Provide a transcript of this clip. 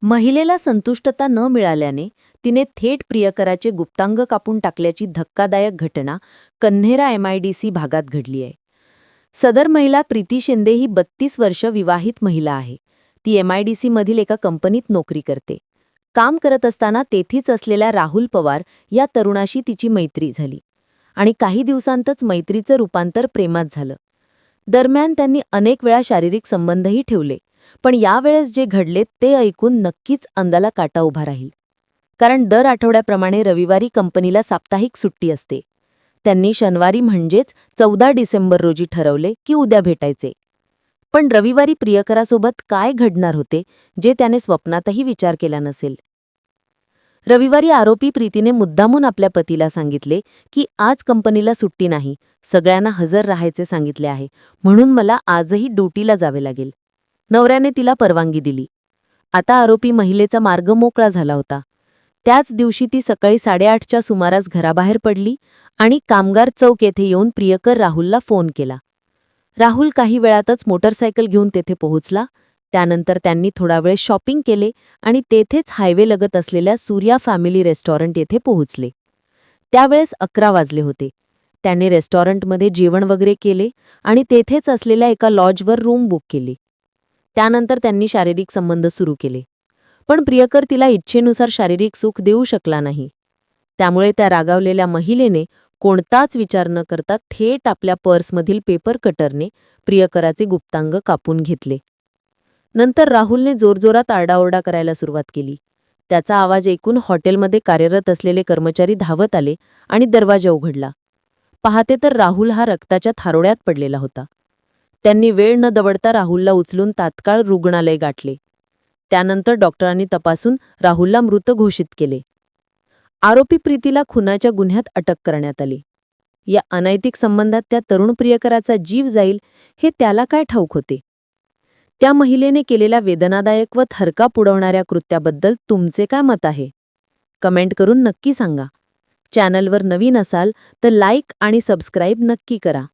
महिलेला संतुष्टता न मिळाल्याने तिने थेट प्रियकराचे गुप्तांग कापून टाकल्याची धक्कादायक घटना कन्हेरा MIDC भागात घडली आहे. सदर महिला प्रीती शिंदे ही 32 वर्ष विवाहित महिला आहे. ती MIDC मधील एका कंपनीत नोकरी करते. काम करत असताना तेथीच असलेल्या राहुल पवार या तरुणाशी तिची मैत्री झाली आणि काही दिवसांतच मैत्रीचं रूपांतर प्रेमात झालं. दरम्यान त्यांनी अनेक वेळा शारीरिक संबंधही ठेवले, पण यावेळेस जे घडले ते ऐकून नक्कीच अंगाला काटा उभा राहील. कारण दर आठवड्याप्रमाणे रविवारी कंपनीला साप्ताहिक सुट्टी असते. त्यांनी शनिवारी म्हणजेच 14 डिसेंबर रोजी ठरवले की उद्या भेटायचे. पण रविवारी प्रियकरासोबत काय घडणार होते जे त्याने स्वप्नातही विचार केला नसेल. रविवारी आरोपी प्रीतीने मुद्दामून आपल्या पतीला सांगितले की आज कंपनीला सुट्टी नाही, सगळ्यांना हजर राहायचे सांगितले आहे, म्हणून मला आजही ड्युटीला जावे लागेल. नवऱ्याने तिला परवानगी दिली. आता आरोपी महिलेचा मार्ग मोकळा झाला होता. त्याच दिवशी ती सकाळी 8:30च्या सुमारास घराबाहेर पडली आणि कामगार चौक येथे येऊन प्रियकर राहुलला फोन केला. राहुल काही वेळातच मोटरसायकल घेऊन तेथे पोहोचला. त्यानंतर त्यांनी थोडा वेळ शॉपिंग केले आणि तेथेच हायवेलगत असलेल्या सूर्या फॅमिली रेस्टॉरंट येथे पोहोचले. त्यावेळेस 11 वाजले होते. त्यांनी रेस्टॉरंटमध्ये जेवण वगैरे केले आणि तेथेच असलेल्या एका लॉजवर रूम बुक केली. त्यानंतर त्यांनी शारीरिक संबंध सुरू केले. पण प्रियकर तिला इच्छेनुसार शारीरिक सुख देऊ शकला नाही. त्यामुळे त्या रागावलेल्या महिलेने कोणताच विचार न करता थेट आपल्या पर्समधील पेपर कटरने प्रियकराचे गुप्तांग कापून घेतले. नंतर राहुलने जोरजोरात आरडाओरडा करायला सुरुवात केली. त्याचा आवाज ऐकून हॉटेलमध्ये कार्यरत असलेले कर्मचारी धावत आले आणि दरवाजा उघडला. पाहते तर राहुल हा रक्ताच्या थारोळ्यात पडलेला होता. त्यांनी वेळ न दवडता राहुलला उचलून तात्काळ रुग्णालय गाठले. त्यानंतर डॉक्टरांनी तपासून राहुलला मृत घोषित केले. आरोपी प्रीतीला खुनाच्या गुन्ह्यात अटक करण्यात आली. या अनैतिक संबंधात त्या तरुण प्रियकराचा जीव जाईल हे त्याला काय ठाऊक होते. त्या महिलेने केलेल्या वेदनादायक व थरकाप उडवणाऱ्या कृत्याबद्दल तुमचे काय मत आहे? कमेंट करून नक्की सांगा. चॅनलवर नवीन असाल तर लाईक आणि सबस्क्राईब नक्की करा.